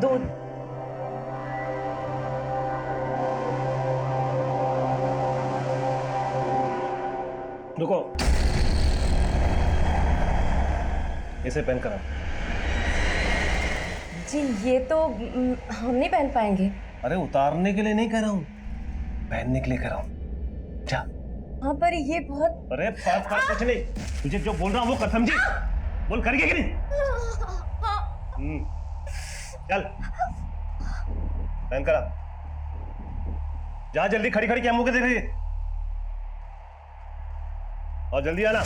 दूध। रुको, इसे पहन कर आओ। जी ये तो हम नहीं पहन पाएंगे। अरे उतारने के लिए नहीं कह रहा हूं, पहनने के लिए कह रहा हूं। जा। हाँ पर ये बहुत। अरे बात कुछ नहीं, तुझे जो बोल रहा हूं वो कर, समझी? बोल, करिए कि नहीं? चल पहन कर आ। जा जल्दी, खड़ी खड़ी क्या मुंह के देख रही है? और जल्दी आना।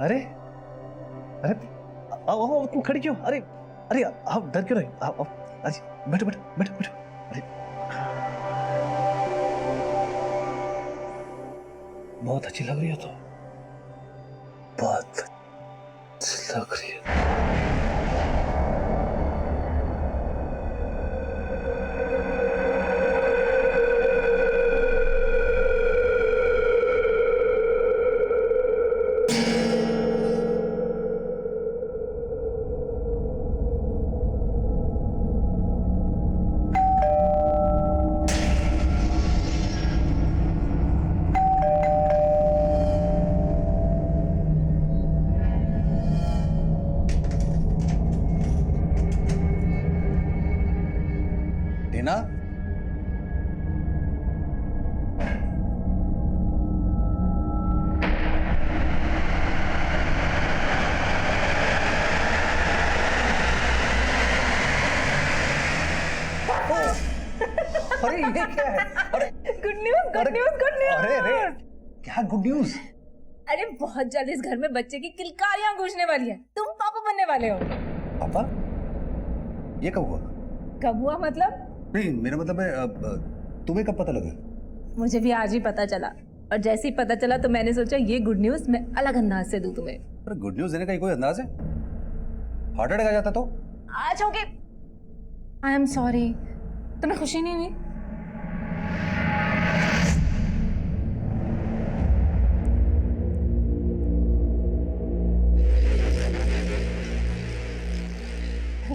अरे अरे आओ आओ, तुम खड़ी क्यों? अरे अरे आप डर क्यों रहे? आओ आओ, अरे बैठो बैठो बैठो बैठो। अरे बहुत अच्छी लग रही हो तो, बहुत अच्छी लग रही है। टीना, अरे ये क्या है? अरे good news good news good news. अरे अरे क्या गुड न्यूज? अरे बहुत जल्द इस घर में बच्चे की किलकारियां गूंजने वाली है। तुम पापा बनने वाले हो। पापा? ये कब हुआ? कब हुआ मतलब? नहीं, मेरा मतलब है तुम्हें कब पता लगा? मुझे भी आज ही पता चला, और जैसे ही पता चला तो मैंने सोचा ये गुड न्यूज मैं अलग अंदाज से दूं तुम्हें। अरे गुड न्यूज देने का कोई अंदाज है? हार्ट अटैक आ जाता तो? आज होगे। आई एम सॉरी, तुम्हें खुशी नहीं हुई?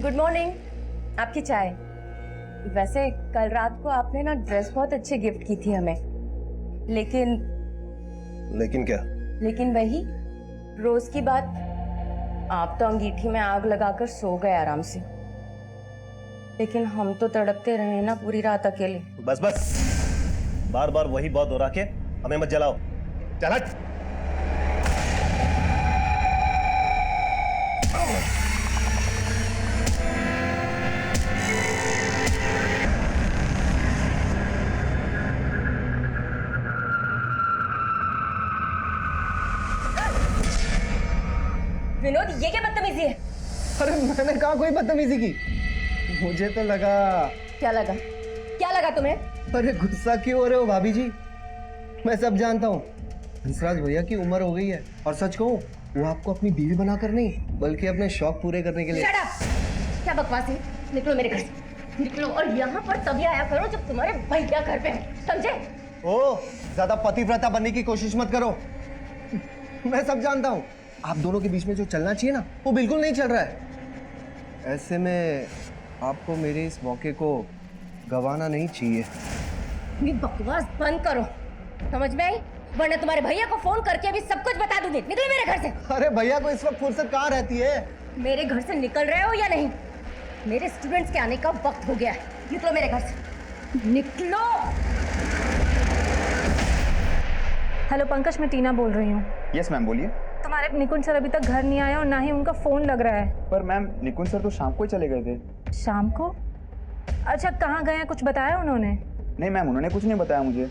गुड मॉर्निंग, आपकी चाय। वैसे कल रात को आपने ना ड्रेस बहुत अच्छी गिफ्ट की थी हमें, लेकिन क्या? लेकिन वही रोज की बात, आप तो अंगीठी में आग लगाकर सो गए आराम से, लेकिन हम तो तड़पते रहे ना पूरी रात अकेले। बस बस, बार बार वही बात दोहरा के हमें मत जलाओ। चल हट। विनोद, ये क्या बदतमीजी है? अरे मैंने कहा कोई बदतमीजी की? मुझे तो लगा। क्या लगा? क्या लगा तुम्हें? अरे गुस्सा क्यों हो रहे हो भाभी जी? मैं सब जानता हूँ। हंसराज भैया की उम्र हो गई है, और सच कहूँ वो आपको अपनी बीवी बनाकर नहीं बल्कि अपने शौक पूरे करने के लिए। Shut up! क्या बकवास है? निकलो मेरे घर से, निकलो। और यहाँ पर तभी आया करो जब तुम्हारे भैया घर पे हैं, समझे? ओ, ज्यादा पतिव्रता बनने की कोशिश मत करो। मैं सब जानता हूँ। आप दोनों के बीच में जो चलना चाहिए ना, वो बिल्कुल नहीं चल रहा है। ऐसे में आपको मेरे इस मौके को गंवाना नहीं चाहिए। ये बकवास बंद करो, समझ में आई? वरना तुम्हारे भैया को फोन करके अभी सब कुछ बता दूंगी। निकलो मेरे घर से। अरे भैया को इस वक्त फुर्सत कहाँ रहती है? मेरे घर से निकल रहे हो या नहीं? मेरे स्टूडेंट्स के आने का वक्त हो गया है। निकलो मेरे घर से, निकलो। हेलो पंकज, मैं टीना बोल रही हूँ। यस मैम, बोलिए। तुम्हारे निकुंज सर अभी तक घर नहीं आए और ना ही उनका फोन लग रहा है। पर मैम निकुंज सर तो शाम को ही चले गए थे। शाम को? अच्छा, कहाँ गए हैं, कुछ बताया उन्होंने? नहीं मैम, उन्होंने कुछ नहीं बताया मुझे।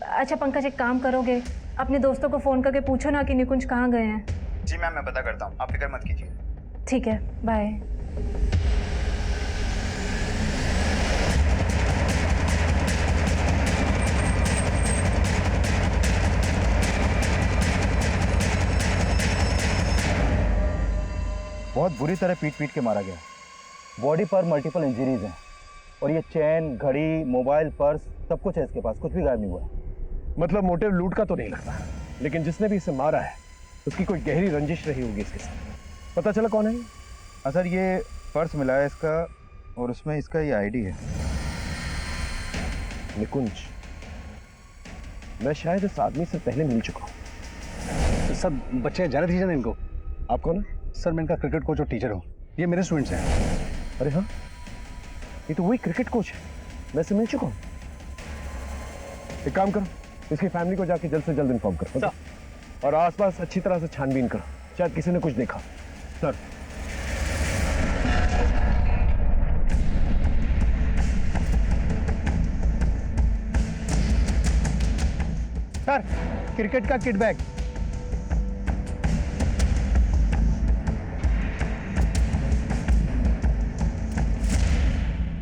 अच्छा पंकज, एक काम करोगे, अपने दोस्तों को फोन करके पूछो ना कि निकुंज कहाँ गए हैं। जी मैम, मैं पता करता हूँ, आप फिक्र मत कीजिए। ठीक है, बाय। बहुत बुरी तरह पीट पीट के मारा गया। बॉडी पर मल्टीपल इंजरीज हैं। और ये चैन, घड़ी, मोबाइल, पर्स सब कुछ है इसके पास, कुछ भी गायब नहीं हुआ। मतलब मोटिव लूट का तो नहीं लगता, लेकिन जिसने भी इसे मारा है उसकी कोई गहरी रंजिश रही होगी इसके साथ। पता चला कौन है ये? हाँ सर, ये पर्स मिला है इसका और उसमें इसका ये आईडी है। निकुंज, मैं शायद इस आदमी से पहले मिल चुका हूँ। सब बच्चे जाने दीजिए ना इनको। आप कौन है? सर मैं इनका क्रिकेट कोच और टीचर हूँ, ये मेरे स्टूडेंट्स हैं। अरे हाँ, ये तो वही क्रिकेट कोच है, मैं इससे मिल चुका हूँ। एक काम करो, इसकी फैमिली को जाके जल्द से जल्द इन्फॉर्म करो और आसपास अच्छी तरह से छानबीन करो, शायद किसी ने कुछ देखा। सर सर, क्रिकेट का किट बैग।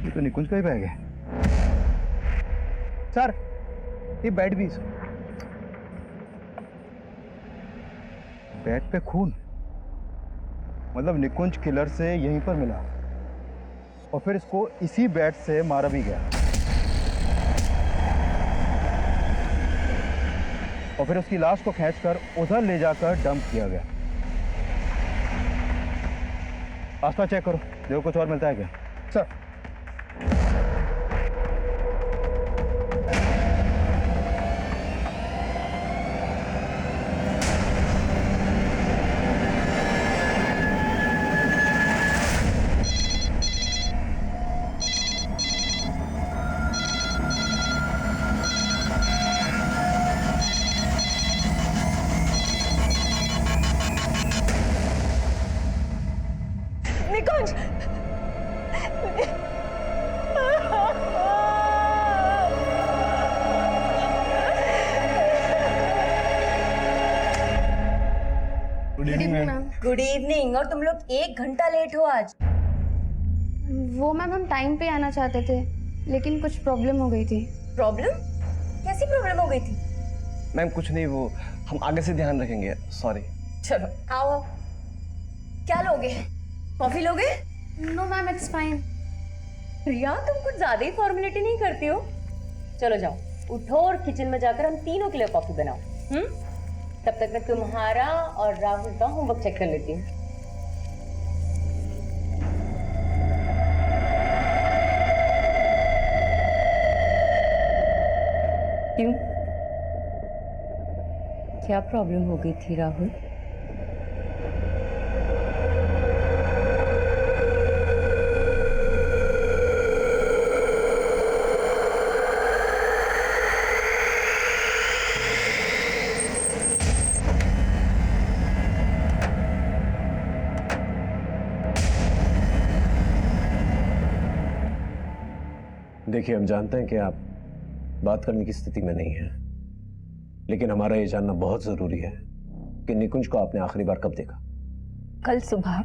ये तो निकुंज का ही बैग है। सर, ये बैट भी। बैट पे खून, मतलब निकुंज किलर से यहीं पर मिला और फिर इसको इसी बैट से मारा भी गया और फिर उसकी लाश को खींचकर उधर ले जाकर डंप किया गया। आसपास चेक करो, देखो कुछ और मिलता है क्या। Sir, Nikunj! Good evening ma'am. Good evening. और तुम लोग 1 घंटा लेट हो आज। वो मैम हम टाइम पे आना चाहते थे, लेकिन कुछ प्रॉब्लम हो गई थी। प्रॉब्लम? कैसी प्रॉब्लम हो गई थी? मैम कुछ नहीं, वो हम आगे से ध्यान रखेंगे, सॉरी। चलो आओ। क्या लोगे? कॉफी लोगे? No ma'am, it's fine. Priya, तुम कुछ ज्यादा ही फॉर्मेलिटी नहीं करती हो। चलो जाओ, उठो और किचन में जाकर हम तीनों के लिए कॉफी बनाओ। तब तक मैं तुम्हारा और राहुल का होमवर्क चेक कर लेती हूँ। क्यों? क्या प्रॉब्लम हो गई थी राहुल? देखिए, हम जानते हैं कि आप बात करने की स्थिति में नहीं है, लेकिन हमारा ये जानना बहुत जरूरी है कि निकुंज को आपने आखिरी बार कब देखा? कल सुबह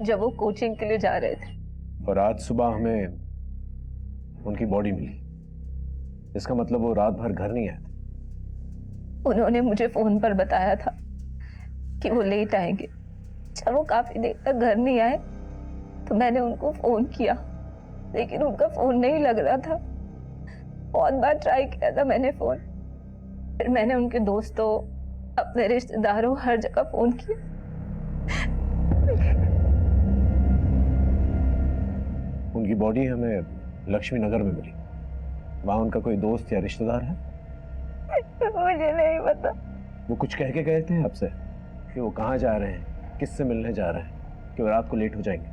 जब वो कोचिंग के लिए जा रहे थे। और आज सुबह हमें उनकी बॉडी मिली, इसका मतलब वो रात भर घर नहीं आए थे। उन्होंने मुझे फोन पर बताया था कि वो लेट आएंगे। जब वो काफी देर तक घर नहीं आए तो मैंने उनको फोन किया, लेकिन उनका फोन नहीं लग रहा था। बहुत बार ट्राई किया था मैंने फोन, फिर मैंने उनके दोस्तों, अपने रिश्तेदारों, हर जगह फोन किया। उनकी बॉडी हमें लक्ष्मी नगर में मिली। वहां उनका कोई दोस्त या रिश्तेदार है? मुझे नहीं पता। वो कुछ कह के गए थे आपसे कि वो कहाँ जा रहे हैं, किससे मिलने जा रहे हैं, कि वो रात को लेट हो जाएंगे?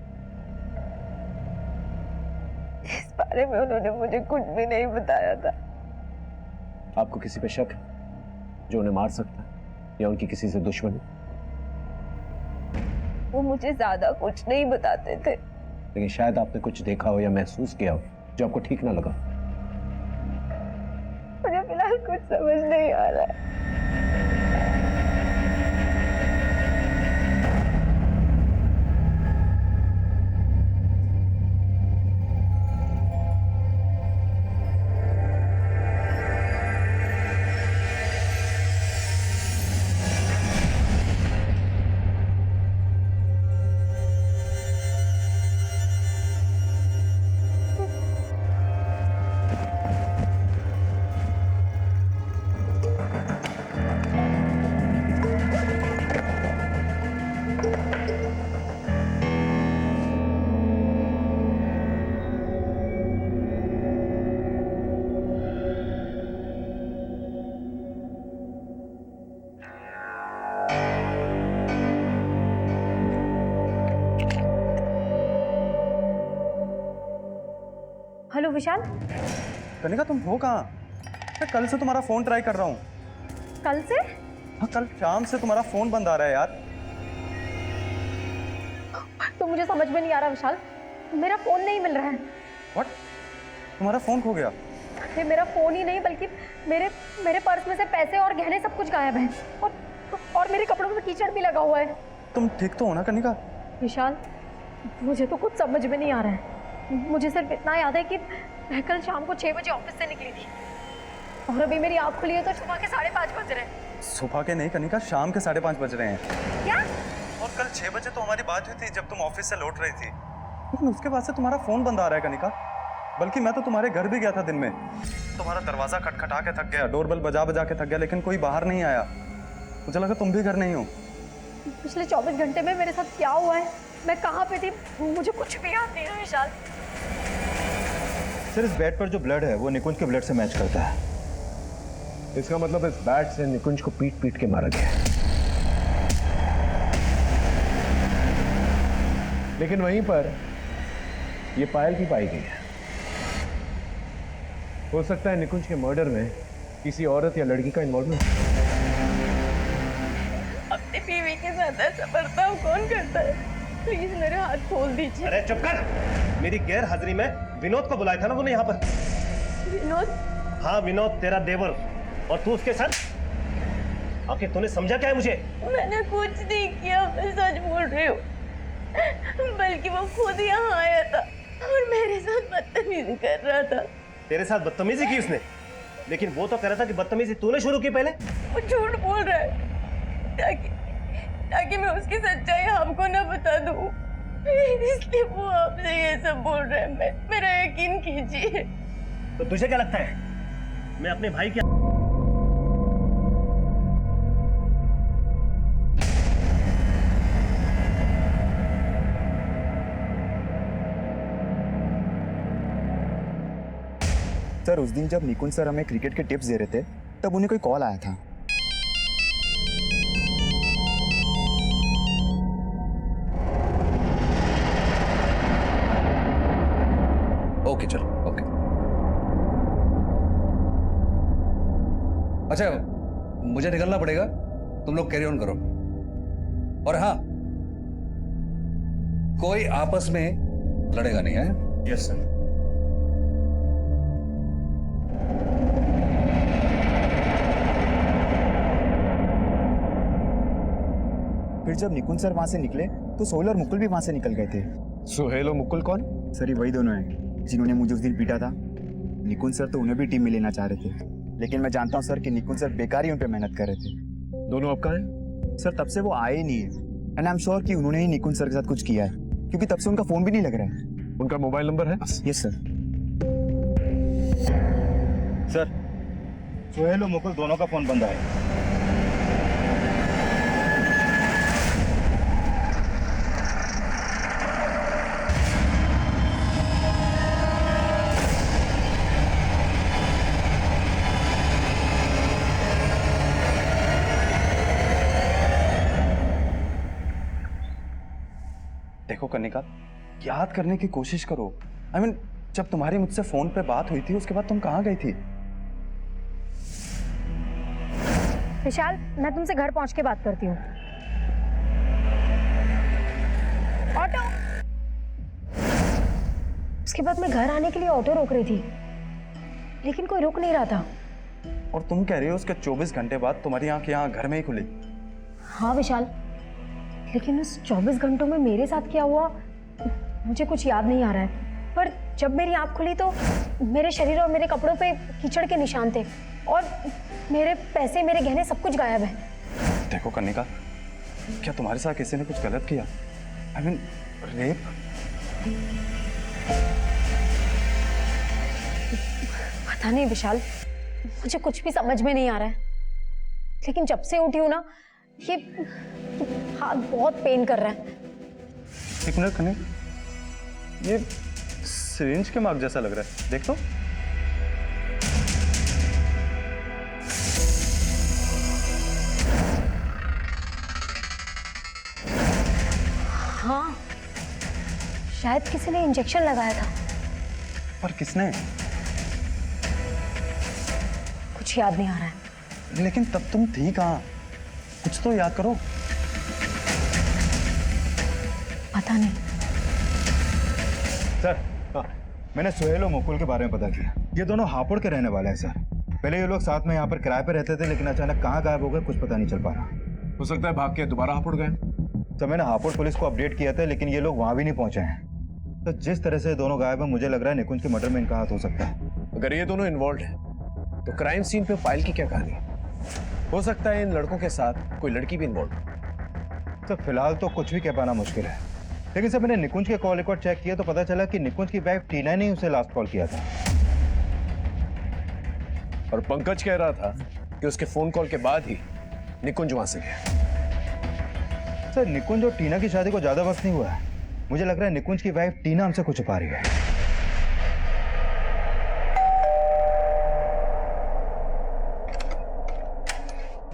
इस बारे में उन्होंने मुझे कुछ भी नहीं बताया था। आपको किसी पे शक है जो उन्हें मार सकता है या उनकी किसी से दुश्मनी? वो मुझे ज्यादा कुछ नहीं बताते थे। लेकिन शायद आपने कुछ देखा हो या महसूस किया हो जो आपको ठीक ना लगा। मुझे फिलहाल कुछ समझ नहीं आ रहा है। हेलो विशाल, कनिका तुम हो कहाँ? मैं कल से तुम्हारा फोन ट्राई कर रहा हूँ। कल से? हाँ, कल शाम से तुम्हारा फोन बंद आ रहा है यार। तो मुझे समझ में नहीं आ रहा विशाल, मेरा फोन नहीं मिल रहा है। व्हाट? तुम्हारा फोन खो गया? ये मेरा फोन ही नहीं बल्कि मेरे पर्स में से पैसे और गहने सब कुछ गायब हैं और मेरे कपड़ों में कीचड़ भी लगा हुआ है। तुम ठीक तो हो ना कनिका? विशाल, मुझे तो कुछ समझ में नहीं आ रहा है। मुझे सिर्फ इतना याद है कि मैं कल शाम को 6 बजे ऑफिस से निकली थी और अभी मेरी आँख खुली है तो सुबह के 5:30 बज रहे हैं। सुबह के नहीं कनिका, शाम के 5:30 बज रहे हैं। क्या? और कल 6 बजे तो हमारी बात हुई थी जब तुम ऑफिस से लौट रही थी, लेकिन उसके बाद से तुम्हारा फोन बंद आ रहा है कनिका। बल्कि मैं तो तुम्हारे घर भी गया था दिन में, तुम्हारा दरवाजा खटखटा के थक गया, डोरबेल बजा बजा के थक गया, लेकिन कोई बाहर नहीं आया। मुझे लगा तुम भी घर नहीं हो। पिछले 24 घंटे में मेरे साथ क्या हुआ है, मैं कहाँ पे थी, मुझे कुछ भी याद नहीं है विशाल। सर इस बेड पर जो ब्लड है वो निकुंज के ब्लड से मैच करता है। इसका मतलब इस बैट से निकुंज को पीट पीट के मारा गया। लेकिन वहीं पर ये पायल भी पाई गई है। हो सकता है निकुंज के मर्डर में किसी औरत या लड़की का इन्वॉल्वमेंट। अपनी बीवी के साथ ऐसा बर्ताव कौन करता है? प्लीज मेरे हाथ खोल दीजिए। अरे चुप कर! मेरी गैर हाजिरी में विनोद को बुलाया था ना तूने यहाँ पर? विनोद? हाँ विनोद, तेरा देवर, और तू उसके साथ। आखिर तूने समझा क्या है मुझे? मैंने कुछ नहीं किया, मैं सच बोल रही हूँ। बल्कि वो खुद यहाँ आया था और मेरे साथ बदतमीजी कर रहा था। तेरे साथ बदतमीजी की उसने? लेकिन वो तो कह रहा था कि बदतमीजी तूने शुरू की पहले। वो झूठ बोल रहा है ताकि मैं उसकी सच्चाई आपको ना बता दूं, इसलिए वो आपसे ये सब बोल रहा है। मेरा यकीन कीजिए। तो तुझे क्या लगता है मैं अपने भाई के सर उस दिन जब निकुंज सर हमें क्रिकेट के टिप्स दे रहे थे तब उन्हें कोई कॉल आया था। ओके चलो ओके। अच्छा मुझे निकलना पड़ेगा, तुम लोग कैरी ऑन करो। और हाँ, कोई आपस में लड़ेगा नहीं है? Yes sir. फिर जब निकुंज सर वहां से निकले तो सोहेल और मुकुल भी वहां से निकल गए थे। सुहेल और मुकुल कौन? सर ये वही दोनों हैं जिन्होंने मुझे उस दिन पीटा था। निकुंज सर तो उन्हें भी टीम में लेना चाह रहे थे, लेकिन मैं जानता हूँ सर कि निकुंज सर बेकार ही उन पे मेहनत कर रहे थे। दोनों अब कहाँ हैं? सर तब से वो आए ही नहीं है, एंड आई एम श्योर कि उन्होंने ही निकुंज सर के साथ कुछ किया है, क्योंकि तब से उनका फोन भी नहीं लग रहा है। उनका मोबाइल नंबर है? Yes sir. सर सुहेल और मुकुल दोनों का फोन बंद है। देखो कनिका, याद करने की कोशिश करो। I mean, जब तुम्हारी मुझसे फोन पे बात हुई थी उसके बाद तुम कहाँ गई थी? विशाल, मैं तुमसे घर पहुंच के बात करती हूँ। ऑटो। उसके बाद मैं घर आने के लिए ऑटो रोक रही थी, लेकिन कोई रुक नहीं रहा था। और तुम कह रही हो उसके 24 घंटे बाद तुम्हारी आंख यहाँ घर में ही खुली? हाँ विशाल, लेकिन उस 24 घंटों में मेरे साथ क्या हुआ मुझे कुछ याद नहीं आ रहा है। पर जब मेरी आंख खुली तो मेरे शरीर और मेरे कपड़ों पे कीचड़ के निशान थे और मेरे पैसे, मेरे गहने सब कुछ गायब है। देखो कनिका, क्या तुम्हारे साथ किसी ने कुछ गलत किया? I mean, rape? पता नहीं विशाल, मुझे कुछ भी समझ में नहीं आ रहा है। लेकिन जब से उठी हूँ ना, ये हाथ बहुत पेन कर रहा है। एक मिनट कनिका, ये सिरिंज के मार्क जैसा लग रहा है, देख तो। हाँ, शायद किसी ने इंजेक्शन लगाया था। पर किसने? कुछ याद नहीं आ रहा है। लेकिन तब तुम थी कहाँ? कुछ तो याद करो। पता नहीं। सर हाँ, मैंने सुहेल और मुकुल के बारे में पता किया। ये दोनों हापुड़ के रहने वाले हैं सर। पहले ये लोग साथ में यहाँ पर किराए पे रहते थे, लेकिन अचानक कहाँ गायब हो गए कुछ पता नहीं चल पा रहा। हो सकता है भाग के दोबारा हापुड़ गए। तो मैंने हापुड़ पुलिस को अपडेट किया था, लेकिन ये लोग वहाँ भी नहीं पहुंचे हैं। तो जिस तरह से दोनों गायब हैं, मुझे लग रहा है निकुंज के मर्डर में इनका हाथ हो सकता है। अगर ये दोनों इन्वॉल्व हैं, तो क्राइम सीन पे पायल की क्या कहानी? हो सकता है इन लड़कों के साथ कोई लड़की भी इन्वॉल्व। तो फिलहाल तो कुछ भी कह पाना मुश्किल है, लेकिन सर मैंने निकुंज के कॉल रिकॉर्ड चेक किया तो पता चला कि निकुंज की वाइफ टीना ने उसे लास्ट कॉल किया था। और पंकज कह रहा था कि उसके फोन कॉल के बाद ही निकुंज वहां से गया। सर निकुंज और टीना की शादी को ज्यादा वक्त नहीं हुआ है। मुझे लग रहा है निकुंज की वाइफ टीना हमसे कुछ छुपा रही है।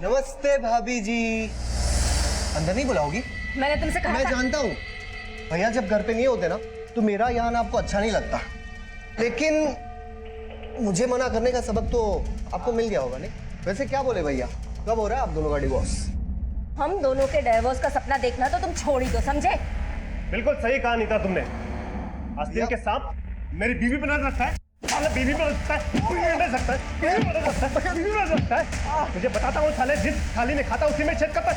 नमस्ते भाभी जी। अंदर नहीं बुलाओगी? मैंने तुमसे कहा मैं था। जानता हूँ भैया जब घर पे नहीं होते ना तो मेरा यहाँ आना आपको अच्छा नहीं लगता, लेकिन मुझे मना करने का सबक तो आपको मिल गया होगा नहीं? वैसे क्या बोले भैया, कब हो रहा है आप दोनों का डिवोर्स? हम दोनों के डाइवोर्स का सपना देखना तो तुम छोड़ ही दो, समझे? बिल्कुल सही कहा नीता तुमने। आस्तीन के सांप मेरी बीवी बना सकता है, साला बीवी बना सकता है, बीवी बना सकता है, बीवी बना सकता है, बीवी बना सकता है। तुझे बताता हूँ साले, जिस थाली में खाता उसी में छेद करता है।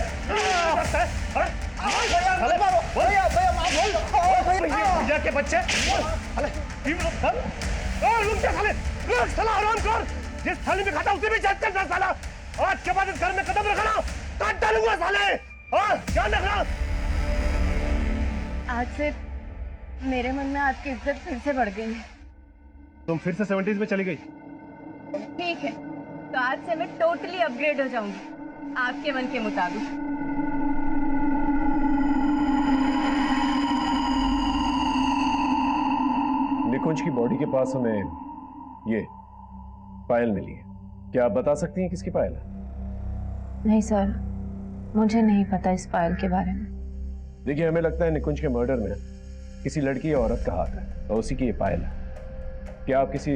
भैया के बच्चे साला आराम कर। जिस थाली में खाता उसी में छेद करता साला। आज के बाद इस घर में कदम रखना काट डालूंगा साले। ध्यान रखना। आज से मेरे मन में आपकी इज्जत फिर से बढ़ गई है। तुम फिर से 70s में चली गई। ठीक है, तो आज से मैं टोटली अपग्रेड हो जाऊंगी आपके मन के मुताबिक। निकुंज की बॉडी के पास हमें ये पायल मिली है। क्या आप बता सकती हैं किसकी पायल है? नहीं सर, मुझे नहीं पता इस पायल के बारे में। देखिए, हमें लगता है निकुंज के मर्डर में किसी लड़की या औरत का हाथ है और उसी की ये पायल है। क्या आप किसी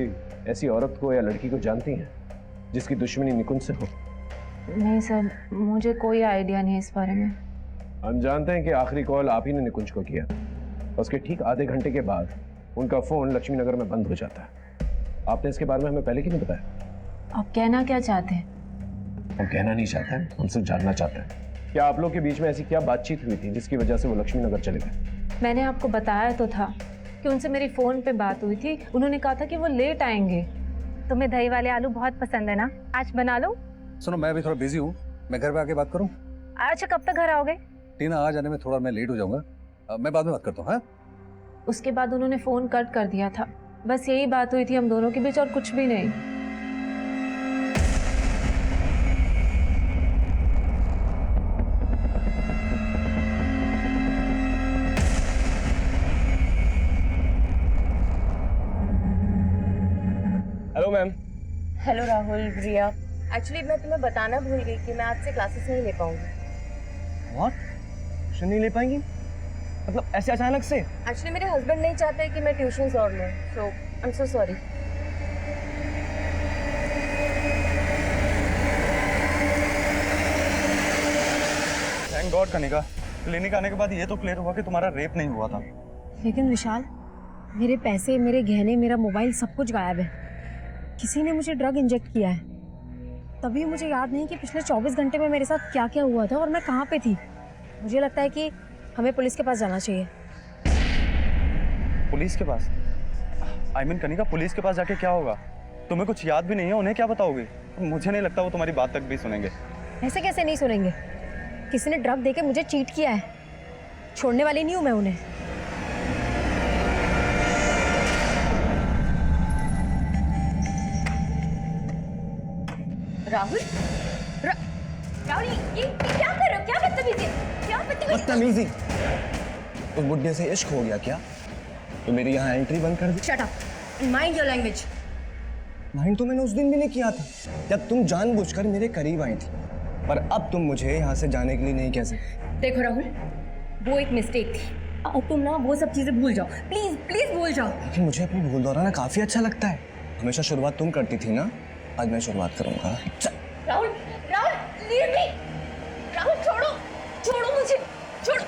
ऐसी औरत को या लड़की को जानती हैं जिसकी दुश्मनी निकुंज से हो? नहीं सर, मुझे कोई आइडिया नहीं है इस बारे में। हम जानते हैं कि आखिरी कॉल आप ही ने निकुंज को किया और उसके ठीक आधे घंटे के बाद उनका फोन लक्ष्मी नगर में बंद हो जाता है। आपने इसके बारे में हमें पहले क्यों नहीं बताया? आप कहना क्या चाहते हैं? हम कहना नहीं चाहते हैं, हम सिर्फ जानना चाहते हैं। क्या आप लोग के बीच में ऐसी क्या बातचीत हुई थी जिसकी वजह से वो लक्ष्मी नगर चले गए? मैंने आपको बताया तो था कि उनसे मेरी फ़ोन पे बात हुई थी। उन्होंने कहा था कि वो लेट आएंगे। तुम्हें दही वाले आलू बहुत पसंद है ना, आज बना लो। सुनो, मैं अभी थोड़ा बिजी हूँ, मैं घर पे आके बात करूँ? अच्छा, कब तक घर आओगे? टीना आ जाने में थोड़ा मैं लेट हो जाऊंगा, मैं बाद में बात करता हूँ। हाँ, उसके बाद उन्होंने फ़ोन कट कर दिया था। बस यही बात हुई थी हम दोनों के बीच और कुछ भी नहीं। Hello ma'am. हेलो राहुल, रिया। एक्चुअली मैं तुम्हें बताना भूल गई कि मैं आज से क्लासेस नहीं ले पाऊंगी। व्हाट? ट्यूशन नहीं ले पाएंगी? मतलब ऐसे अचानक से? एक्चुअली मेरे हस्बैंड नहीं चाहते कि मैं ट्यूशंस और लूं, so I am so sorry. Thank God Kanika, clinic आने के बाद ये तो क्लियर हुआ कि तुम्हारा रेप नहीं हुआ था। लेकिन विशाल, मेरे पैसे, मेरे गहने, मेरा मोबाइल सब कुछ गायब है। किसी ने मुझे ड्रग इंजेक्ट किया है। तभी मुझे याद नहीं कि पिछले 24 घंटे में मेरे साथ क्या क्या हुआ था और मैं कहाँ पे थी। मुझे लगता है कि हमें पुलिस के पास जाना चाहिए। पुलिस के पास? आई मीन कनिका, पुलिस के पास जाके क्या होगा? तुम्हें कुछ याद भी नहीं है, उन्हें क्या बताओगे? मुझे नहीं लगता वो तुम्हारी बात तक भी सुनेंगे। ऐसे कैसे नहीं सुनेंगे? किसी ने ड्रग देके मुझे चीट किया है, छोड़ने वाली नहीं हूँ मैं उन्हें। राहुल, राहुल, ये क्या कर रहे हो? क्या बदतमीजी? क्या बदतमीजी? उस बुड्ढे से इश्क हो गया क्या? तो मेरी यहाँ एंट्री बंद कर दी। Shut up and mind your language. Mind तो मैंने उस दिन भी नहीं किया था जब तुम जानबूझकर मेरे करीब आई थी, पर अब तुम मुझे यहाँ से जाने के लिए नहीं कह सकते। देखो राहुल, वो एक मिस्टेक थी। तुम ना वो सब चीजें भूल जाओ, प्लीज प्लीज भूल जाओ। लेकिन मुझे अपनी भूल दोहराना काफी अच्छा लगता है। हमेशा शुरुआत तुम करती थी ना, आज मैं शुरुआत करूंगा। Rahul, Rahul, leave me. राहुल छोड़ो, छोड़ो मुझे, छोड़ो।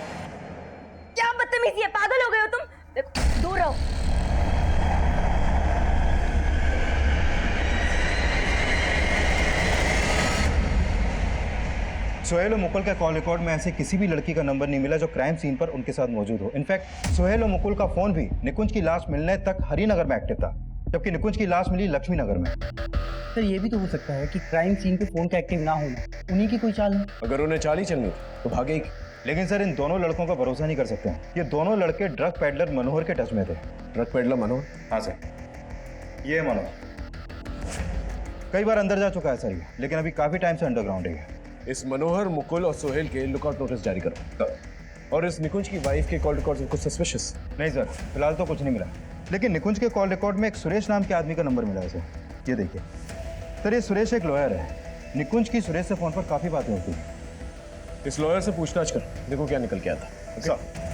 क्या बदतमीजी है, पागल हो गए हो तुम? देखो, दूर रहो। सोहेल और मुकुल का कॉल रिकॉर्ड में ऐसे किसी भी लड़की का नंबर नहीं मिला जो क्राइम सीन पर उनके साथ मौजूद हो। इनफैक्ट सोहेल और मुकुल का फोन भी निकुंज की लाश मिलने तक हरिनगर में एक्टिव था, जबकि निकुंज की लाश मिली लक्ष्मी नगर में। सर ये भी तो हो सकता है कि क्राइम सीन पे फोन का एक्टिव ना होना उन्हीं की कोई चाल है। अगर उन्हें चाल ही चलनी तो भागे। लेकिन सर इन दोनों लड़कों का भरोसा नहीं कर सकते। ये दोनों लड़के ड्रग पेडलर मनोहर के टच में थे। ड्रग पेडलर मनोहर? हाँ सर, ये है मनोहर। कई बार अंदर जा चुका है सर ये, लेकिन अभी काफी टाइम से अंडरग्राउंड है। इस मनोहर, मुकुल और सोहेल के लुकआउट नोटिस जारी करो। और इस निकुंज की वाइफ के कॉल रिकॉर्ड कुछ सस्पिशियस? नहीं सर, फिलहाल तो कुछ नहीं मिला। लेकिन निकुंज के कॉल रिकॉर्ड में एक सुरेश नाम के आदमी का नंबर मिला है सर। ये देखिए सर, ये सुरेश एक लॉयर है। निकुंज की सुरेश से फोन पर काफी बातें होती हैं। इस लॉयर से पूछताछ कर, देखो क्या निकल के आता है। सर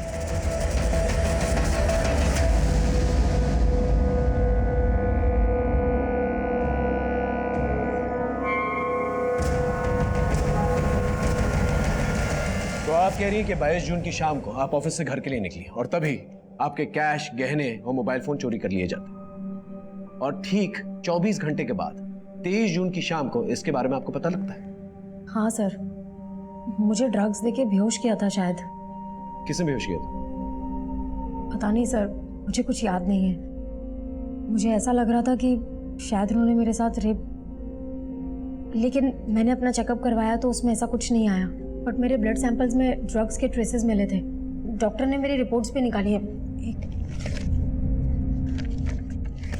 तो आप कह रही हैं कि 22 जून की शाम को आप ऑफिस से घर के लिए निकली और तभी आपके कैश, गहने और मोबाइल फोन चोरी कर लिए जाते, और ठीक 24 घंटे के बाद 23 जून की शाम को इसके बारे में आपको पता लगता है? हाँ सर, मुझे ड्रग्स देके बेहोश किया था शायद। किसने बेहोश किया था? पता नहीं सर, मुझे कुछ याद नहीं है। मुझे ऐसा लग रहा था कि शायद उन्होंने मेरे साथ रेप, लेकिन मैंने अपना चेकअप करवाया तो उसमें ऐसा कुछ नहीं आया। बट मेरे ब्लड सैंपल्स में ड्रग्स के ट्रेसेस मिले थे। डॉक्टर ने मेरी रिपोर्ट्स भी निकाली है।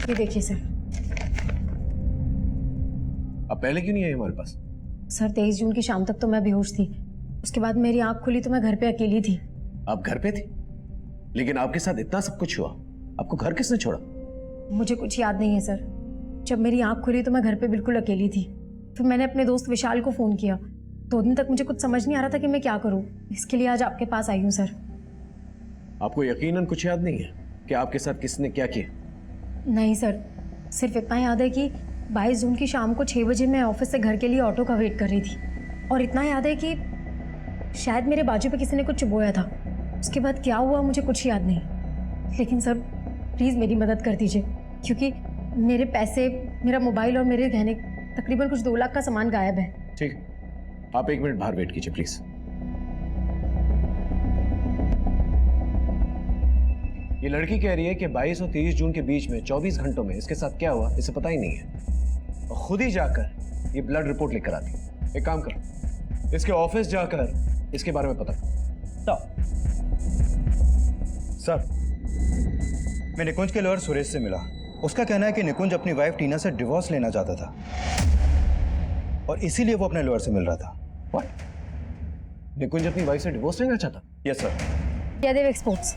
ये देखिए सर। अब पहले क्यों नहीं आई हमारे पास? सर 23 जून की शाम तक तो मैं बेहोश थी। उसके बाद मेरी आंख खुली तो मैं घर पे अकेली थी। आप घर पे थी, लेकिन आपके साथ इतना सब कुछ हुआ, आपको घर किसने छोड़ा? मुझे कुछ याद नहीं है सर। जब मेरी आंख खुली तो मैं घर पे बिल्कुल अकेली थी। फिर मैंने अपने दोस्त विशाल को फ़ोन किया। 2 दिन तक मुझे कुछ समझ नहीं आ रहा था कि मैं क्या करूं। इसके लिए आज आपके पास आई हूं सर। आपको यकीनन कुछ याद नहीं है कि आपके साथ किसने क्या किया? नहीं सर, सिर्फ इतना याद है कि 22 जून की शाम को 6 बजे मैं ऑफिस से घर के लिए ऑटो का वेट कर रही थी, और इतना याद है कि शायद मेरे बाजू पे किसी ने कुछ चुभोया था। उसके बाद क्या हुआ मुझे कुछ याद नहीं। लेकिन सर प्लीज़ मेरी मदद कर दीजिए, क्योंकि मेरे पैसे, मेरा मोबाइल और मेरे गहने, तकरीबन कुछ 2 लाख का सामान गायब है। ठीक, आप 1 मिनट बाहर वेट कीजिए प्लीज। ये लड़की कह रही है कि 22 और 23 जून के बीच में 24 घंटों में इसके साथ क्या हुआ इसे पता ही नहीं है, और खुद ही जाकर ये ब्लड रिपोर्ट लेकर आती है। एक काम कर, इसके ऑफिस जाकर इसके बारे में पता कर। सर, मैं निकुंज के लॉयर सुरेश से मिला। उसका कहना है कि निकुंज अपनी वाइफ टीना से डिवोर्स लेना चाहता था और इसीलिए वो अपने लॉयर से मिल रहा था। व्हाट? निकुंज अपनी वाइफ से डिवोर्स लेना चाहता? Yes sir. जयदेव एक्सपोर्ट्स।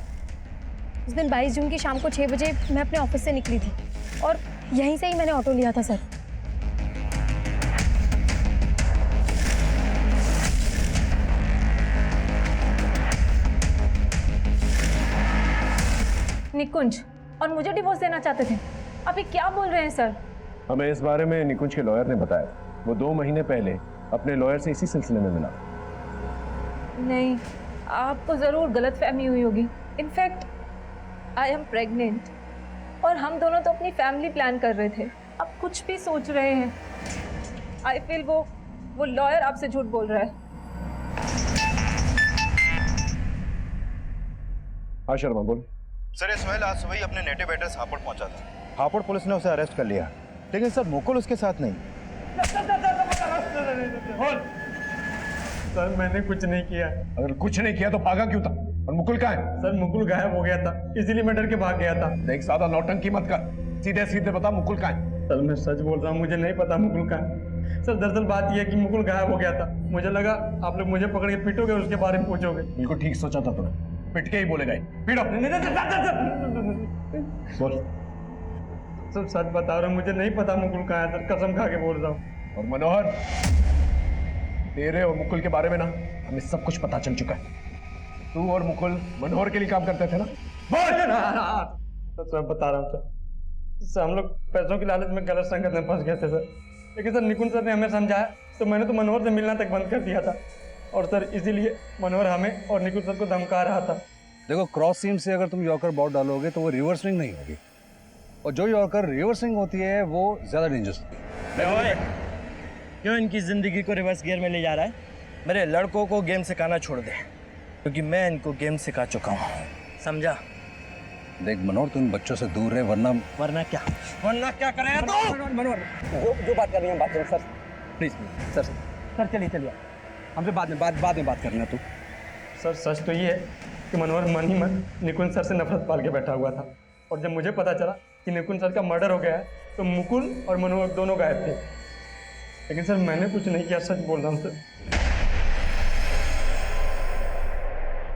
उस दिन 22 जून की शाम को 6 बजे मैं अपने ऑफिस से निकली थी, और यहीं से ही मैंने ऑटो लिया था सर। निकुंज और मुझे डिवोर्स देना चाहते थे? आप ये क्या बोल रहे हैं सर? हमें इस बारे में निकुंज के लॉयर ने बताया। वो 2 महीने पहले अपने लॉयर से इसी सिलसिले में मिला। नहीं, आपको जरूर गलतफहमी हुई होगी। इनफैक्ट आई एम प्रेग्नेंट, और हम दोनों तो अपनी फैमिली प्लान कर रहे थे। आप कुछ भी सोच रहे हैं। आई फील वो लॉयर आपसे झूठ बोल रहा है। हाँ शर्मा बोल। सर, ये सोहेल आज सुबह ही अपने नेटिव एड्रेस हापुड़ पहुंचा था। हापुड़ पुलिस ने उसे अरेस्ट कर लिया, लेकिन सर मुकुल उसके साथ नहीं। सर मैंने कुछ नहीं किया। अगर कुछ नहीं किया तो भागा क्यों था? और मुकुल कहाँ है? सर मुकुल गायब हो गया था, इसीलिए मैं डर के भाग गया था। देख, ज्यादा नौटंकी मत कर, सीधे सीधे बता मुकुल कहाँ है? सर मैं सच बोल रहा हूँ, मुझे नहीं पता मुकुल कहाँ है। सर दरअसल बात यह है कि मुकुल गायब हो गया था। मुझे लगा आप लोग मुझे पकड़ के पीटोगे और उसके बारे में पूछोगे। बिल्कुल ठीक सोचा था तूने, पिट के ही बोलेगा। पीटो। बोल। सर सच बता रहा हूँ, मुझे नहीं पता मुकुल कहाँ है सर, कसम खा के बोल रहा हूँ। और मनोहर, तेरे और मुकुल के बारे में ना हमें सब कुछ पता चल चुका है। तू और मुकुल मनोहर के लिए काम करते थे ना? तो सर बता रहा हूँ सर, हम लोग पैसों की लालच में गलत संगत में फंस गए थे सर। लेकिन सर निकुंज सर ने हमें समझाया तो मैंने तो मनोहर से मिलना तक बंद कर दिया था, और सर इसीलिए मनोहर हमें और निकुंज सर को धमका रहा था। देखो, क्रॉस सीम से अगर तुम यॉर्कर बॉल डालोगे तो वो रिवर्स स्विंग नहीं होगी, और जो यॉर्कर रिवर्स स्विंग होती है वो ज्यादा डेंजरस होती है। क्यों इनकी जिंदगी को रिवर्स गियर में ले जा रहा है? मेरे लड़कों को गेम सिखाना छोड़ दे, क्योंकि मैं इनको गेम सिखा चुका हूँ, समझा? देख मनोहर, तुम बच्चों से दूर रहे, वरना क्या करेगा तो? मनोहर जो बात करनी है बात करो सर, प्लीज सर चलिए हमसे बाद में बात करना। तू सर सच तो ये है कि मनोहर मन ही मन निकुंज सर से नफरत पाल के बैठा हुआ था, और जब मुझे पता चला कि निकुंज सर का मर्डर हो गया है तो मुकुल और मनोहर दोनों गायब थे। लेकिन सर मैंने कुछ नहीं किया, सच बोल रहा हूँ सर।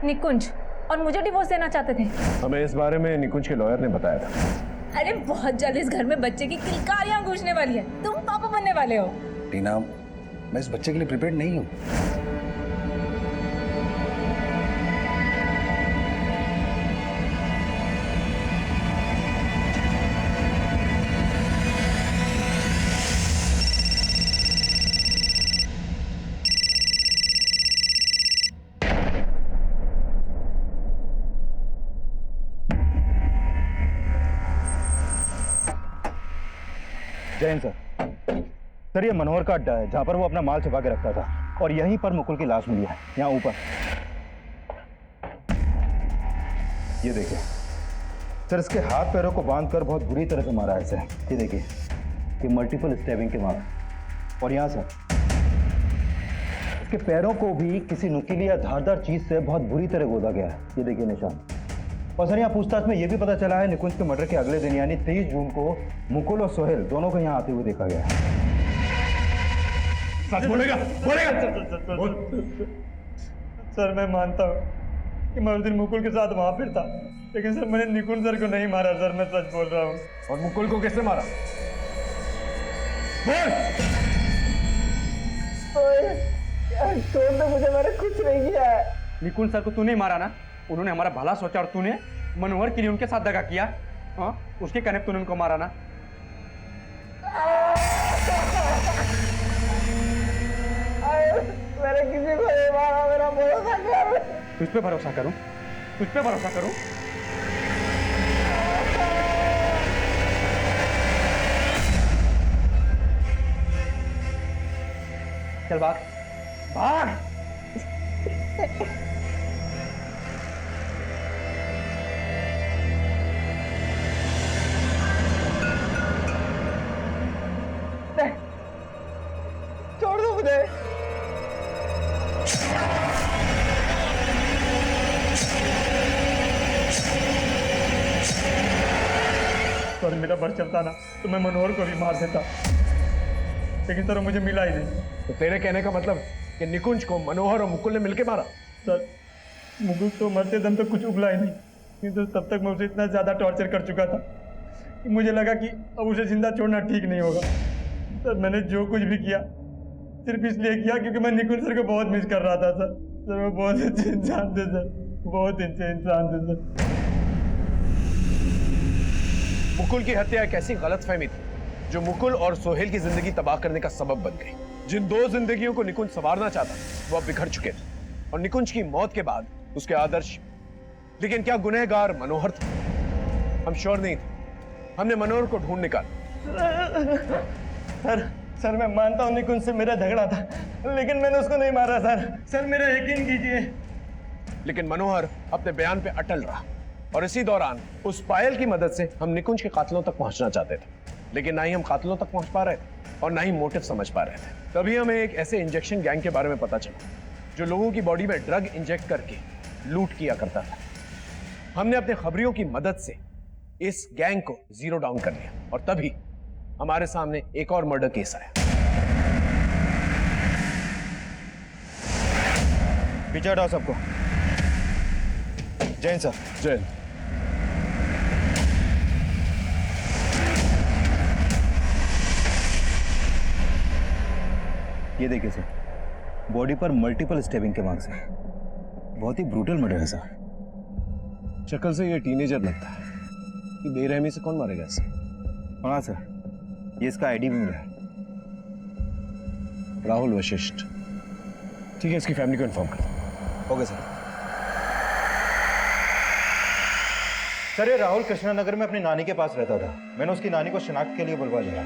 निकुंज और मुझे डिवोर्स देना चाहते थे। हमें इस बारे में निकुंज के लॉयर ने बताया था। अरे बहुत जल्द इस घर में बच्चे की किलकारियां गूंजने वाली है, तुम पापा बनने वाले हो। टीना, मैं इस बच्चे के लिए प्रिपेयर्ड नहीं हूँ। जैन सर, ये मनोहर का अड्डा है जहाँ पर वो अपना माल छुपा के रखता था, और यहीं पर मुकुल की लाश मिली है, यहाँ ऊपर। ये देखिए सर, इसके हाथ पैरों को बांधकर बहुत बुरी तरह से मारा है इसे। ये देखिए, ये मल्टीपल स्टैबिंग के मार। और यहाँ सर, इसके पैरों को भी किसी नुकीली या धारदार चीज से बहुत बुरी तरह गोदा गया है। ये देखिए निशान। और सर यहाँ पूछताछ में यह भी पता चला है निकुंज के मर्डर के अगले दिन यानी 23 जून को मुकुल और सोहेल दोनों को यहाँ आते हुए देखा गया है। सच बोलेगा? सर मैं मानता हूँ कि मैं उस दिन मुकुल के साथ वहां फिरता, लेकिन सर मैंने निकुंज सर को नहीं मारा सर, मैं सच बोल रहा हूँ। और मुकुल को कैसे मारा? मुझे मैंने कुछ नहीं किया है। निकुंज सर को तूने मारा ना? उन्होंने हमारा भला सोचा और तूने मनोहर के लिए उनके साथ दगा किया। हाँ, उसके कहने तूने उनको मारा ना? मैंने किसी को नहीं मारा, मेरा भरोसा कर। तुझ पे भरोसा करूं? तुझ पे भरोसा करूं? चल भाग भाग। छोड़ दो मुझे। सर मेरा बस चलता ना तो मैं मनोहर को भी मार देता, लेकिन सर मुझे मिला ही नहीं। तो तेरे कहने का मतलब कि निकुंज को मनोहर और मुकुल ने मिलकर मारा? सर मुकुल तो मरते दम तक कुछ उगला ही नहीं, किंतु तब तक मैं उसे इतना ज़्यादा टॉर्चर कर चुका था कि मुझे लगा कि अब उसे जिंदा छोड़ना ठीक नहीं होगा। सर मैंने जो कुछ भी किया सिर्फ इसलिए किया क्योंकि मैं निकुंज सर को बहुत मिस कर रहा था। सर वो बहुत अच्छे इंसान थे सर, बहुत अच्छे इंसान थे सर। मुकुल की हत्या एक ऐसी गलतफहमी थी जो मुकुल और सोहेल की जिंदगी तबाह करने का सबब बन गई। जिन दो जिंदगियों को निकुंज संवारना चाहता वो अब बिखर चुके थे, और निकुंज की मौत के बाद उसके आदर्श। लेकिन क्या गुनहगार मनोहर था? हम श्योर नहीं थे। हमने मनोहर को ढूंढ निकाला। सर मैं मानता हूँ निकुंज से मेरा झगड़ा था, लेकिन मैंने उसको नहीं मारा सर। सर मेरा यकीन कीजिए। लेकिन मनोहर अपने बयान पे अटल रहा, और इसी दौरान उस पायल की मदद से हम निकुंज के कातिलों तक पहुंचना चाहते थे, लेकिन ना ही हम कातिलों तक पहुंच पा रहे थे और ना ही मोटिव समझ पा रहे थे। तभी हमें एक ऐसे इंजेक्शन गैंग के बारे में पता चला जो लोगों की बॉडी में ड्रग इंजेक्ट करके लूट किया करता था। हमने अपने खबरियों की मदद से इस गैंग को जीरो डाउन कर लिया, और तभी हमारे सामने एक और मर्डर केस आया। पीछे हटाओ सबको। जैन सर। जैन। ये देखिए सर, बॉडी पर मल्टीपल स्टेबिंग के मार्क्स हैं। बहुत ही ब्रूटल मर्डर है सर। शक्ल से ये टीनेजर लगता है कि बेरहमी से कौन मारेगा इसे? हाँ सर, ये इसका आईडी भी मिला है। राहुल वशिष्ठ। ठीक है, इसकी फैमिली को इन्फॉर्म कर दो। Okay sir. सर, ये राहुल कृष्णानगर में अपनी नानी के पास रहता था। मैंने उसकी नानी को शिनाख्त के लिए बुलवा लिया।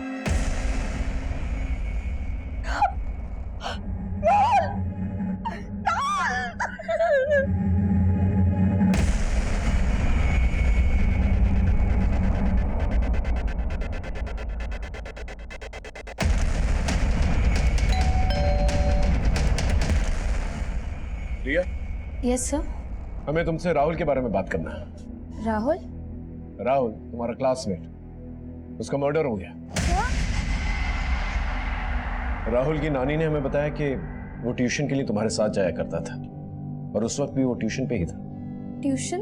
रिया, यस सर। हमें तुमसे राहुल के बारे में बात करना है। राहुल? राहुल तुम्हारा क्लासमेट, उसका मर्डर हो गया। राहुल की नानी ने हमें बताया कि वो ट्यूशन के लिए तुम्हारे साथ जाया करता था और उस वक्त भी वो ट्यूशन पे ही था। ट्यूशन?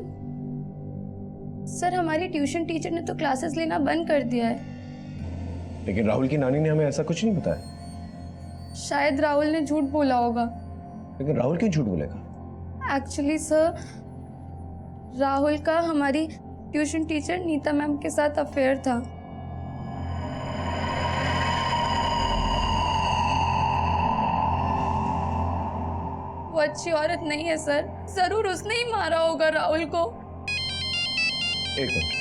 सर, हमारी ट्यूशन टीचर ने तो क्लासेस लेना बंद कर दिया है। लेकिन राहुल की नानी ने हमें ऐसा कुछ नहीं बताया। शायद राहुल ने झूठ बोला होगा। लेकिन राहुल क्यों झूठ बोलेगा? एक्चुअली सर, राहुल का हमारी ट्यूशन टीचर नीता मैम के साथ अफेयर था। वो अच्छी औरत नहीं है सर, जरूर उसने ही मारा होगा राहुल को। एक मिनट।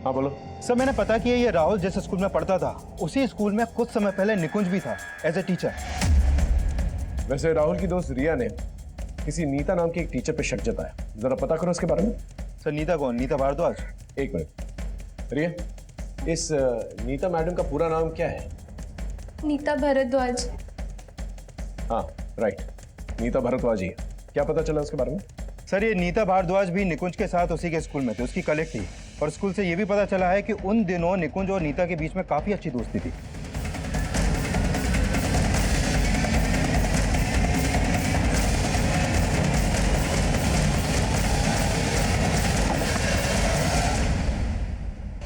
हाँ बोलो। सर, मैंने पता किया ये राहुल जिस स्कूल में पढ़ता था उसी स्कूल में कुछ समय पहले निकुंज भी था एज ए टीचर। वैसे राहुल की दोस्त रिया ने किसी नीता नाम के एक टीचर पे शक जताया। जरा पता करो उसके बारे में। सर, नीता कौन? नीता भारद्वाज? एक मिनट। रिया, इस नीता मैडम का पूरा नाम क्या है? नीता भारद्वाज। हाँ राइट, नीता भारद्वाज ही है। क्या पता चला उसके बारे में? सर, ये नीता भारद्वाज भी निकुंज के साथ उसी के स्कूल में थे, उसकी कलीग थी। और स्कूल से ये भी पता चला है कि उन दिनों निकुंज और नीता के बीच में काफी अच्छी दोस्ती थी।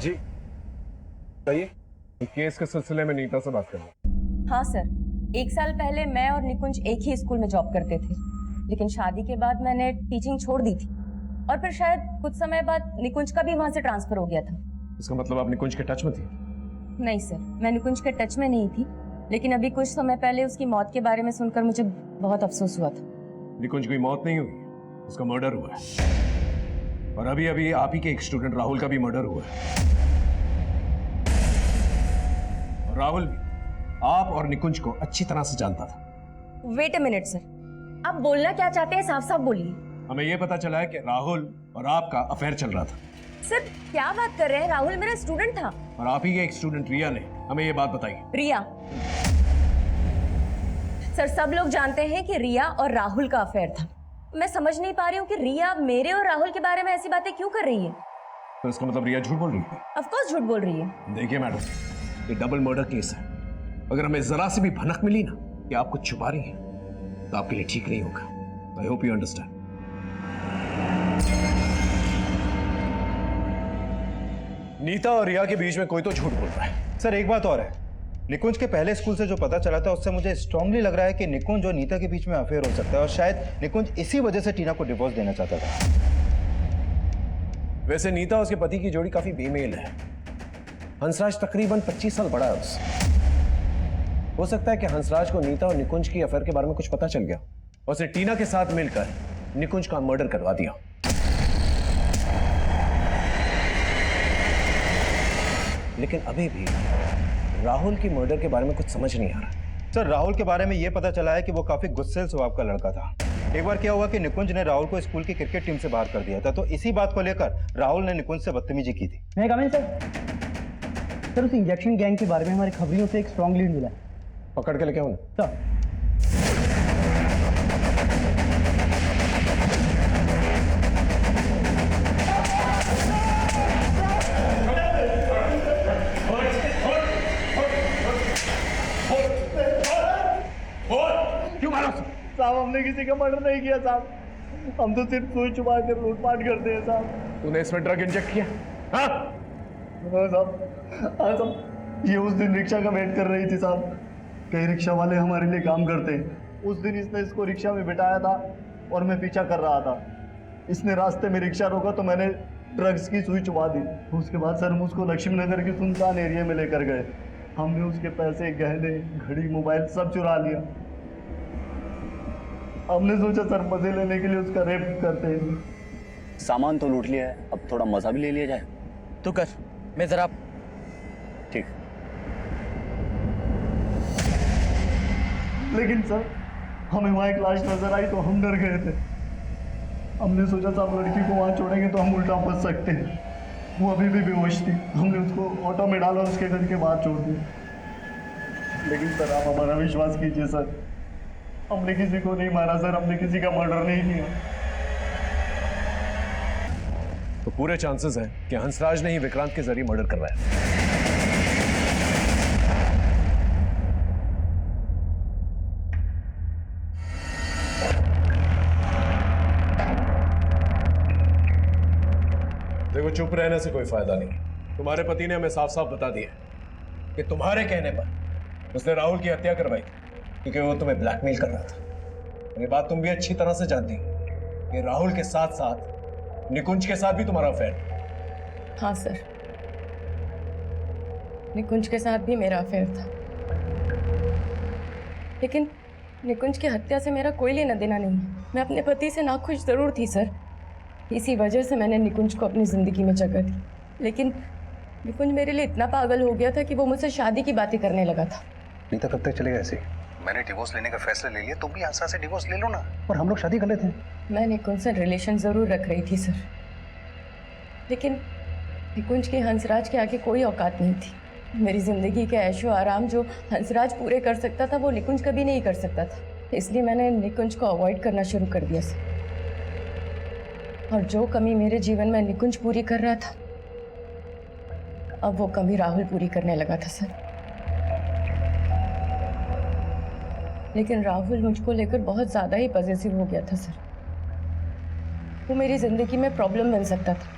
जी कहिए। केस के सिलसिले में नीता से बात करना। हाँ सर, 1 साल पहले मैं और निकुंज एक ही स्कूल में जॉब करते थे, लेकिन शादी के बाद मैंने टीचिंग छोड़ दी थी और फिर शायद कुछ समय बाद निकुंज का भी वहां से ट्रांसफर हो गया था। इसका मतलब आप निकुंज के टच में थी? नहीं सर, मैं निकुंज के टच में नहीं थी, लेकिन अभी कुछ समय पहले उसकी मौत के बारे में सुनकर मुझे बहुत अफसोस हुआ था। निकुंज की मौत नहीं हुई, उसका मर्डर हुआ है। और अभी अभी आप ही के एक स्टूडेंट राहुल का भी मर्डर हुआ है। और राहुल भी आप और निकुंज को अच्छी तरह से जानता था। वेट अ मिनट सर, आप बोलना क्या चाहते हैं साफ साफ बोलिए। हमें यह पता चला है कि राहुल और आपका अफेयर चल रहा था। सर क्या बात कर रहे हैं, राहुल मेरा स्टूडेंट था। और आप ही के एक स्टूडेंट रिया ने हमें ये बात बताई। रिया? सर सब लोग जानते हैं कि रिया और राहुल का अफेयर था। मैं समझ नहीं पा रही हूँ कि रिया मेरे और राहुल के बारे में ऐसी बातें क्यों कर रही है। तो इसका मतलब रिया झूठ बोल रही है? ऑफ कोर्स झूठ बोल रही है। देखिए मैडम, ये डबल मर्डर केस है। अगर हमें जरा सी भी भनक मिली ना कि आप कुछ छुपा रही हैं तो आपके लिए ठीक नहीं होगा। I hope you understand. Neeta और रिया के बीच में कोई तो झूठ बोल रहा है। सर, एक बात और है, निकुंज के पहले स्कूल से जो पता चला था उससे मुझे स्ट्रांगली लग रहा है कि निकुंज और नीता के बीच में अफेयर हो सकता है और शायद निकुंज इसी वजह से टीना को डिवोर्स देना चाहता था। वैसे नीता और उसके पति की जोड़ी काफी बेमेल है। हंसराज तकरीबन 25 साल बड़ा है उससे। हो सकता है कि हंसराज को नीता और निकुंज की अफेयर के बारे में कुछ पता चल गया और उसने टीना के साथ मिलकर निकुंज का मर्डर करवा दिया। लेकिन अभी भी राहुल की मर्डर के बारे में कुछ समझ नहीं आ रहा। सर, राहुल के बारे में यह पता चला है कि वो काफी गुस्सेल स्वभाव का लड़का था। एक बार क्या हुआ कि निकुंज ने राहुल को स्कूल की क्रिकेट टीम से बाहर कर दिया था, तो इसी बात को लेकर राहुल ने निकुंज से बदतमीजी की थी। मैं कमेंट सर, उस इंजेक्शन गैंग के बारे में हमारी खबरियों से एक स्ट्रॉन्ग लीड मिला है। पकड़ के लेके आओ ना। सर, क्यों मारा? साहब हमने किसी का मर्डर नहीं किया साहब, हम तो सिर्फ सुई छुपा कर लूटपाट करते हैं साहब। तूने इसमें ड्रग इंजेक्ट किया? हाँ साहब, हाँ साहब, ये उस दिन रिक्शा का वेट कर रही थी साहब। कई रिक्शा वाले हमारे लिए काम करते हैं। उस दिन इसने इसको रिक्शा में बिठाया था और मैं पीछा कर रहा था। इसने रास्ते में रिक्शा रोका तो मैंने ड्रग्स की सुई चुबा दी। उसके बाद सर हम उसको लक्ष्मी नगर के सुनसान एरिया में लेकर गए। हमने उसके पैसे, गहने, घड़ी, मोबाइल सब चुरा लिया। हमने सोचा सर मजे लेने के लिए उसका रेप करते हैं। सामान तो लूट लिया है, अब थोड़ा मजा भी ले लिया जाए। तू कर, मैं जरा ठीक। लेकिन सर हमें वहाँ एक लाश नजर आई तो हम डर गए थे। हमने सोचा था अब लड़की को वहाँ छोड़ेंगे तो हम उल्टा फंस सकते हैं। वो अभी भी बेहोश थी। हमने उसको ऑटो में डाला और उसके घर के बाहर छोड़ दिया। लेकिन सर आप हमारा विश्वास कीजिए सर, हमने किसी को नहीं मारा सर, हमने किसी का मर्डर नहीं किया। तो पूरे चांसेस हैं कि हंसराज ने ही विक्रांत के जरिए मर्डर करवाया है। देखो, चुप रहने से कोई फायदा नहीं। तुम्हारे पति ने हमें साफ साफ बता दिया कि तुम्हारे कहने पर उसने राहुल की हत्या करवाई क्योंकि वो तुम्हें ब्लैकमेल कर रहा था। ये बात तुम भी अच्छी तरह से जानती हो कि राहुल के साथ साथ निकुंज के साथ भी तुम्हारा अफेयर था। हाँ सर, निकुंज के साथ भी मेरा अफेयर था, लेकिन निकुंज की हत्या से मेरा कोई लेना देना नहीं है। मैं अपने पति से नाखुश जरूर थी सर, इसी वजह से मैंने निकुंज को अपनी जिंदगी में जगह दी। लेकिन निकुंज मेरे लिए इतना पागल हो गया था कि वो मुझसे शादी की बातें करने लगा था। नीता कब तक चलेगा ऐसे? मैंने डिवोर्स लेने का फैसला ले लिया, तुम भी हंसा से डिवोर्स ले लो ना। और हम लोग शादी कर लेते हैं। मैं निकुंज से रिलेशन जरूर रख रही थी सर, लेकिन निकुंज के हंसराज के आगे कोई औकात नहीं थी। मेरी जिंदगी के ऐशो आराम जो हंसराज पूरे कर सकता था वो निकुंज कभी नहीं कर सकता था। इसलिए मैंने निकुंज को अवॉइड करना शुरू कर दिया सर। और जो कमी मेरे जीवन में निकुंज पूरी कर रहा था, अब वो कमी राहुल पूरी करने लगा था सर। लेकिन राहुल मुझको लेकर बहुत ज्यादा ही पॉजिटिव हो गया था सर। वो मेरी जिंदगी में प्रॉब्लम बन सकता था,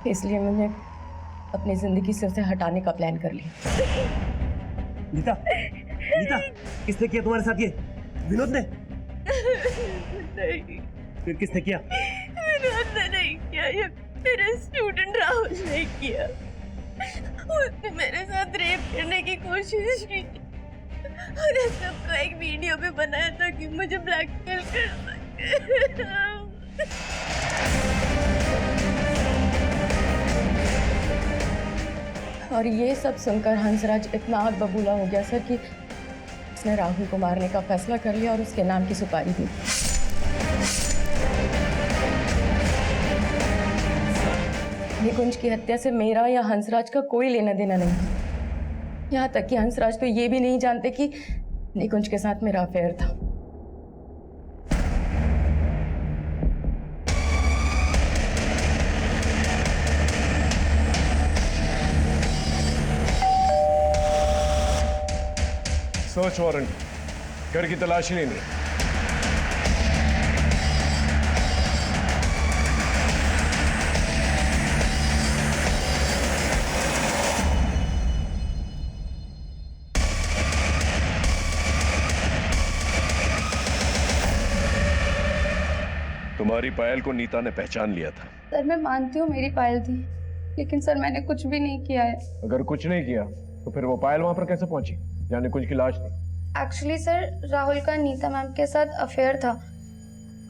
इसलिए मैंने अपनी जिंदगी से उसे हटाने का प्लान कर लिया। नीता, नीता, किसने किया तुम्हारे साथ ये? विनोद ने? नहीं, फिर किसने किया? विनोद ने नहीं किया, ये मेरा स्टूडेंट राहुल ने किया। उसने मेरे साथ रेप करने की कोशिश की और इस सबको एक वीडियो में बनाया ताकि मुझे ब्लैकमेल कर सके। और ये सब सुनकर हंसराज इतना आग बबूला हो गया सर कि उसने राहुल को मारने का फैसला कर लिया और उसके नाम की सुपारी दी। निकुंज की हत्या से मेरा या हंसराज का कोई लेना देना नहीं है। यहाँ तक कि हंसराज तो ये भी नहीं जानते कि निकुंज के साथ मेरा अफेयर था। सर्च वारंट, घर की तलाशी लेनी है। तुम्हारी पायल को नीता ने पहचान लिया था। सर मैं मानती हूँ मेरी पायल थी, लेकिन सर मैंने कुछ भी नहीं किया है। अगर कुछ नहीं किया तो फिर वो पायल वहां पर कैसे पहुंची जहाँ निकुंज की लाश थी? एक्चुअली सर राहुल का नीता मैम के साथ अफेयर था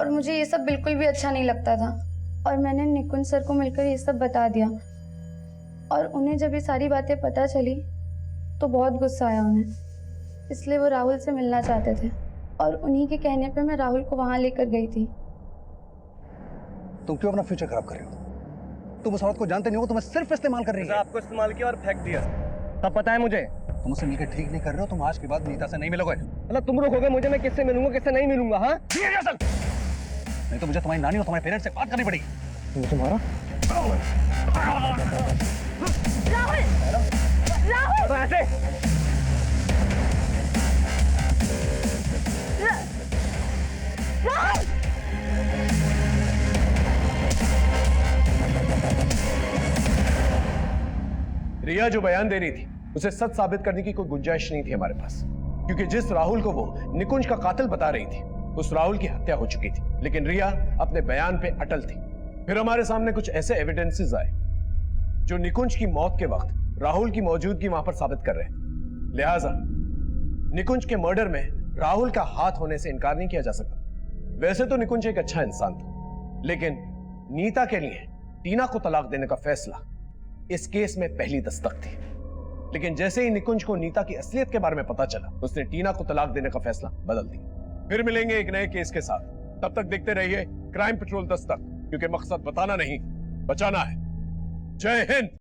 और मुझे ये सब बिल्कुल भी अच्छा नहीं लगता था और मैंने निकुंज सर को मिलकर ये सब बता दिया और उन्हें जब ये सारी बातें पता चली तो बहुत गुस्सा आया उन्हें, इसलिए वो राहुल से मिलना चाहते थे और उन्हीं के कहने पे मैं राहुल को वहाँ लेकर गई थी। तुम क्यों अपना फ्यूचर खराब कर रहे हो? तुम उस औरत को जानते नहीं हो, तुम्हें सिर्फ इस्तेमाल कर रही है। आपको इस्तेमाल किया और फेंक दिया, तब पता है मुझे। तुम उससे मिलकर ठीक नहीं कर रहे हो, तुम आज के बाद नीता से नहीं मिलोगे। मतलब तुम रोकोगे मुझे, मैं किससे मिलूंगा किससे नहीं मिलूंगा? हाँ नहीं तो मुझे तुम्हारी नानी और तुम्हारे पेरेंट्स से बात करनी पड़ेगी। तुम्हारा राहुल, राहुल, ऐसे राहुल, रिया जो बयान दे रही थी उसे सच साबित करने की कोई गुंजाइश नहीं थी हमारे पास, क्योंकि जिस राहुल को वो निकुंज का कातिल बता रही थी उस राहुल की हत्या हो चुकी थी, लेकिन रिया अपने बयान पे अटल थी। फिर हमारे सामने कुछ ऐसे एविडेंसेस आए जो निकुंज की मौत के वक्त राहुल की मौजूदगी वहां पर साबित कर रहे थे। लिहाजा निकुंज के मर्डर में राहुल का हाथ होने से इनकार नहीं किया जा सकता। वैसे तो निकुंज एक अच्छा इंसान था, लेकिन नीता के लिए टीना को तलाक देने का फैसला इस केस में पहली दस्तक थी। लेकिन जैसे ही निकुंज को नीता की असलियत के बारे में पता चला, उसने टीना को तलाक देने का फैसला बदल दिया। फिर मिलेंगे एक नए केस के साथ। तब तक देखते रहिए क्राइम पेट्रोल दस्तक, क्योंकि मकसद बताना नहीं, बचाना है। जय हिंद।